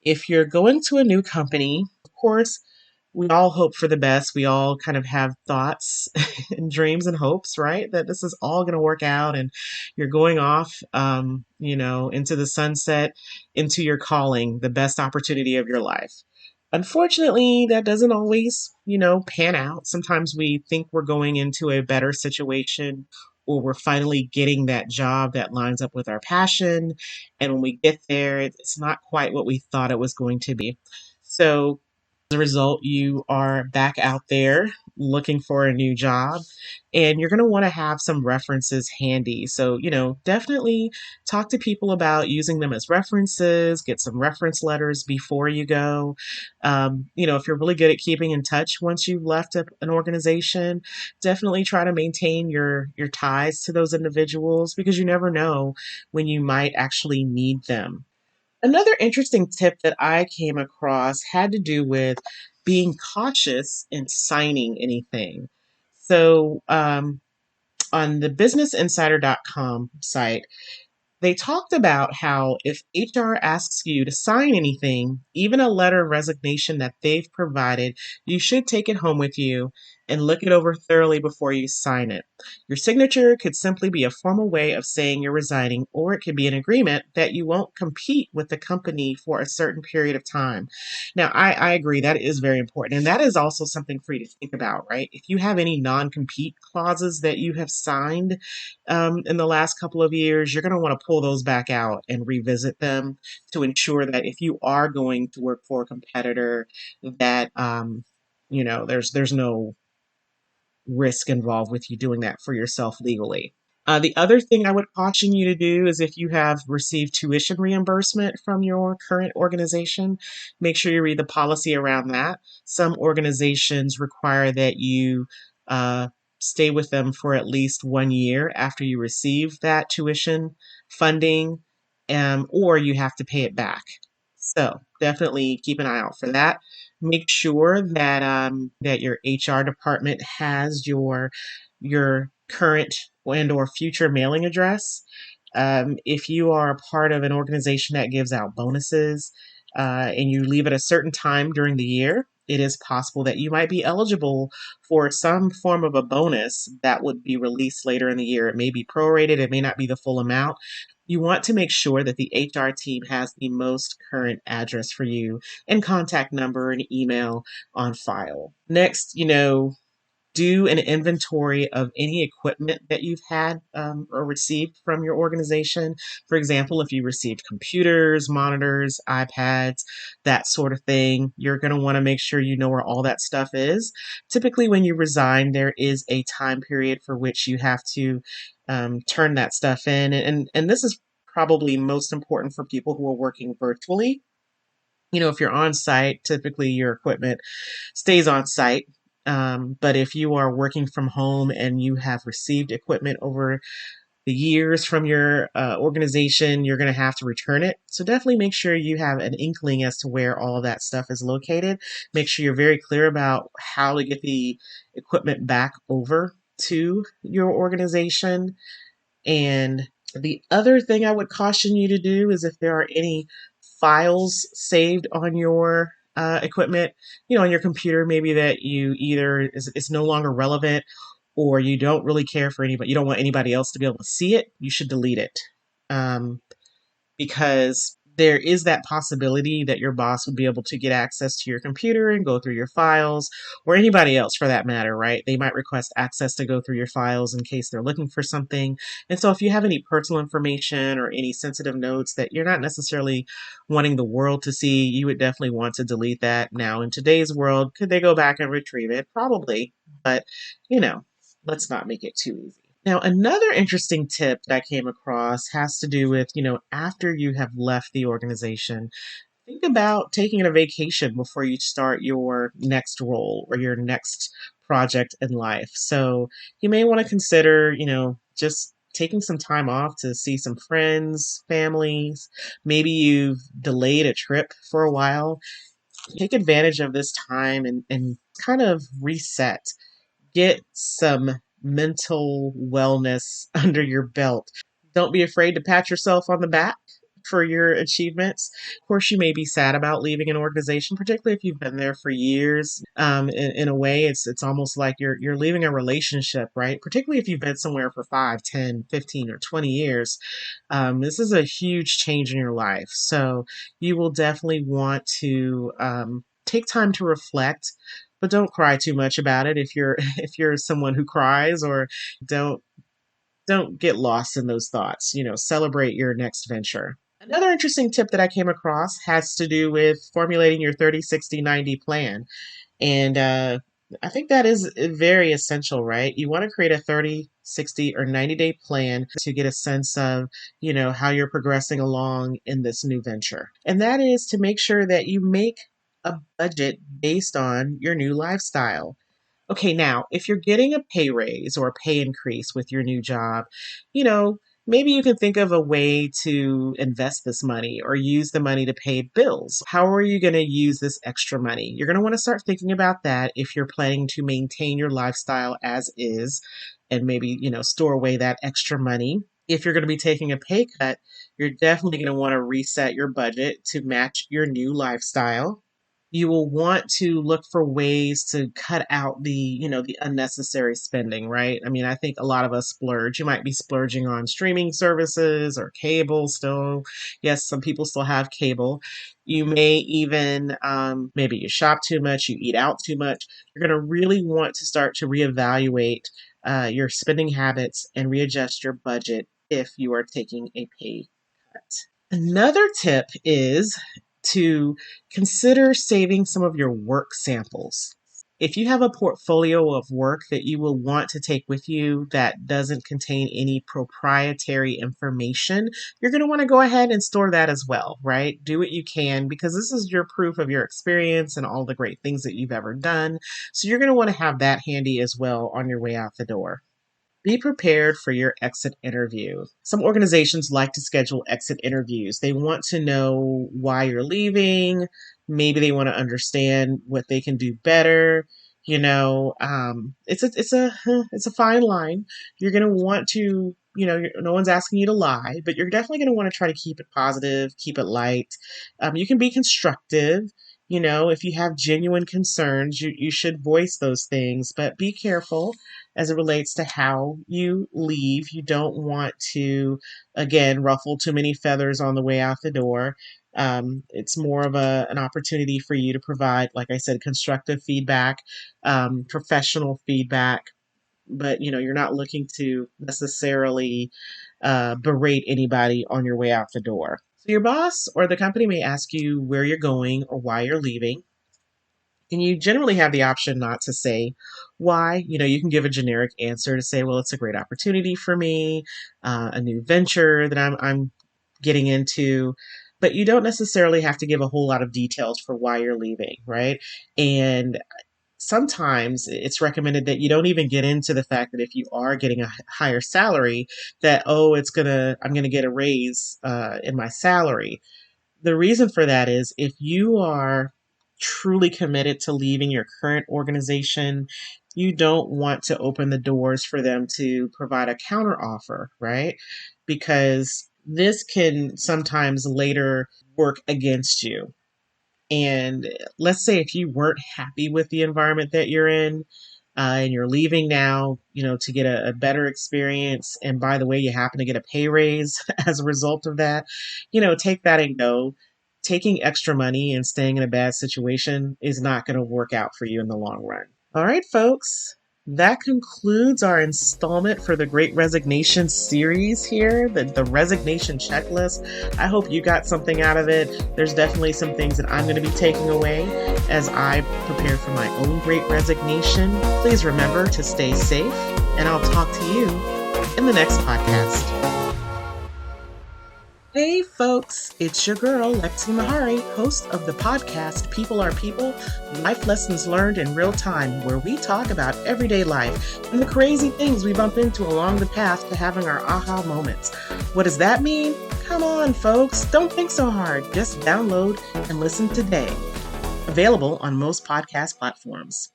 If you're going to a new company, of course, we all hope for the best. We all kind of have thoughts and dreams and hopes, right? That this is all going to work out and you're going off, into the sunset, into your calling, the best opportunity of your life. Unfortunately, that doesn't always, pan out. Sometimes we think we're going into a better situation or we're finally getting that job that lines up with our passion. And when we get there, it's not quite what we thought it was going to be. So, as a result, you are back out there looking for a new job and you're going to want to have some references handy. So, definitely talk to people about using them as references, get some reference letters before you go. If you're really good at keeping in touch once you've left an organization, definitely try to maintain your ties to those individuals because you never know when you might actually need them. Another interesting tip that I came across had to do with being cautious in signing anything. So, on the businessinsider.com site, they talked about how if HR asks you to sign anything, even a letter of resignation that they've provided, you should take it home with you and look it over thoroughly before you sign it. Your signature could simply be a formal way of saying you're resigning, or it could be an agreement that you won't compete with the company for a certain period of time. Now, I agree that is very important. And that is also something for you to think about, right? If you have any non compete clauses that you have signed, in the last couple of years, you're going to want to pull those back out and revisit them to ensure that if you are going to work for a competitor, that there's no risk involved with you doing that for yourself legally. The other thing I would caution you to do is if you have received tuition reimbursement from your current organization, make sure you read the policy around that. Some organizations require that you uh, stay with them for at least 1 year after you receive that tuition funding, or you have to pay it back. So definitely keep an eye out for that. Make sure that your HR department has your current and or future mailing address. If you are a part of an organization that gives out bonuses and you leave at a certain time during the year, it is possible that you might be eligible for some form of a bonus that would be released later in the year. It may be prorated, it may not be the full amount. You want to make sure that the HR team has the most current address for you and contact number and email on file. Next, do an inventory of any equipment that you've had or received from your organization. For example, if you received computers, monitors, iPads, that sort of thing, you're going to want to make sure you know where all that stuff is. Typically, when you resign, there is a time period for which you have to turn that stuff in. And this is probably most important for people who are working virtually. If you're on site, typically your equipment stays on site. But if you are working from home and you have received equipment over the years from your organization, you're going to have to return it. So definitely make sure you have an inkling as to where all of that stuff is located. Make sure you're very clear about how to get the equipment back over to your organization. And the other thing I would caution you to do is if there are any files saved on your equipment, on your computer, maybe that you either it's no longer relevant or you don't really care for anybody, you don't want anybody else to be able to see it, you should delete it. Um, because there is that possibility that your boss would be able to get access to your computer and go through your files, or anybody else for that matter, right? They might request access to go through your files in case they're looking for something. And so if you have any personal information or any sensitive notes that you're not necessarily wanting the world to see, you would definitely want to delete that. Now, in today's world, could they go back and retrieve it? Probably, but let's not make it too easy. Now, another interesting tip that I came across has to do with, after you have left the organization, think about taking a vacation before you start your next role or your next project in life. So you may want to consider, just taking some time off to see some friends, families. Maybe you've delayed a trip for a while. Take advantage of this time and kind of reset, get some mental wellness under your belt. Don't be afraid to pat yourself on the back for your achievements. Of course, you may be sad about leaving an organization, particularly if you've been there for years. In a way, it's almost like you're leaving a relationship, right? Particularly if you've been somewhere for 5, 10, 15, or 20 years. This is a huge change in your life. So you will definitely want to take time to reflect, but don't cry too much about it if you're if you're someone who cries, or don't don't get lost in those thoughts. Celebrate your next venture. Another interesting tip that I came across has to do with formulating your 30, 60, 90 plan. And I think that is very essential, right? You want to create a 30, 60, or 90-day plan to get a sense of, how you're progressing along in this new venture. And that is to make sure that you make a budget based on your new lifestyle. Okay, now, if you're getting a pay raise or a pay increase with your new job, you know, maybe you can think of a way to invest this money or use the money to pay bills. How are you going to use this extra money? You're going to want to start thinking about that if you're planning to maintain your lifestyle as is, and maybe, store away that extra money. If you're going to be taking a pay cut, you're definitely going to want to reset your budget to match your new lifestyle. You will want to look for ways to cut out the unnecessary spending, right? I mean, I think a lot of us splurge. You might be splurging on streaming services or cable still. Yes, some people still have cable. You may even, maybe you shop too much, you eat out too much. You're going to really want to start to reevaluate your spending habits and readjust your budget if you are taking a pay cut. Another tip is to consider saving some of your work samples. If you have a portfolio of work that you will want to take with you that doesn't contain any proprietary information, you're going to want to go ahead and store that as well, right? Do what you can, because this is your proof of your experience and all the great things that you've ever done. So you're going to want to have that handy as well on your way out the door. Be prepared for your exit interview. Some organizations like to schedule exit interviews. They want to know why you're leaving. Maybe they want to understand what they can do better. It's a fine line. You're going to want to, no one's asking you to lie, but you're definitely going to want to try to keep it positive, keep it light. You can be constructive. If you have genuine concerns, you should voice those things, but be careful as it relates to how you leave. You don't want to, again, ruffle too many feathers on the way out the door. It's more of an opportunity for you to provide, like I said, constructive feedback, professional feedback, but you're not looking to necessarily berate anybody on your way out the door. So your boss or the company may ask you where you're going or why you're leaving. And you generally have the option not to say why. You can give a generic answer to say, well, it's a great opportunity for me, a new venture that I'm getting into. But you don't necessarily have to give a whole lot of details for why you're leaving, right? And sometimes it's recommended that you don't even get into the fact that if you are getting a higher salary, that, oh, I'm gonna get a raise in my salary. The reason for that is if you are truly committed to leaving your current organization, you don't want to open the doors for them to provide a counter offer, right? Because this can sometimes later work against you. And let's say if you weren't happy with the environment that you're in, and you're leaving now, to get a better experience. And by the way, you happen to get a pay raise as a result of that, take that and go. Taking extra money and staying in a bad situation is not going to work out for you in the long run. All right, folks. That concludes our installment for the Great Resignation Series here, the resignation checklist. I hope you got something out of it. There's definitely some things that I'm going to be taking away as I prepare for my own Great Resignation. Please remember to stay safe, and I'll talk to you in the next podcast. Hey folks, it's your girl, Lexi Mahari, host of the podcast People Are People, Life Lessons Learned in Real Time, where we talk about everyday life and the crazy things we bump into along the path to having our aha moments. What does that mean? Come on folks, don't think so hard. Just download and listen today. Available on most podcast platforms.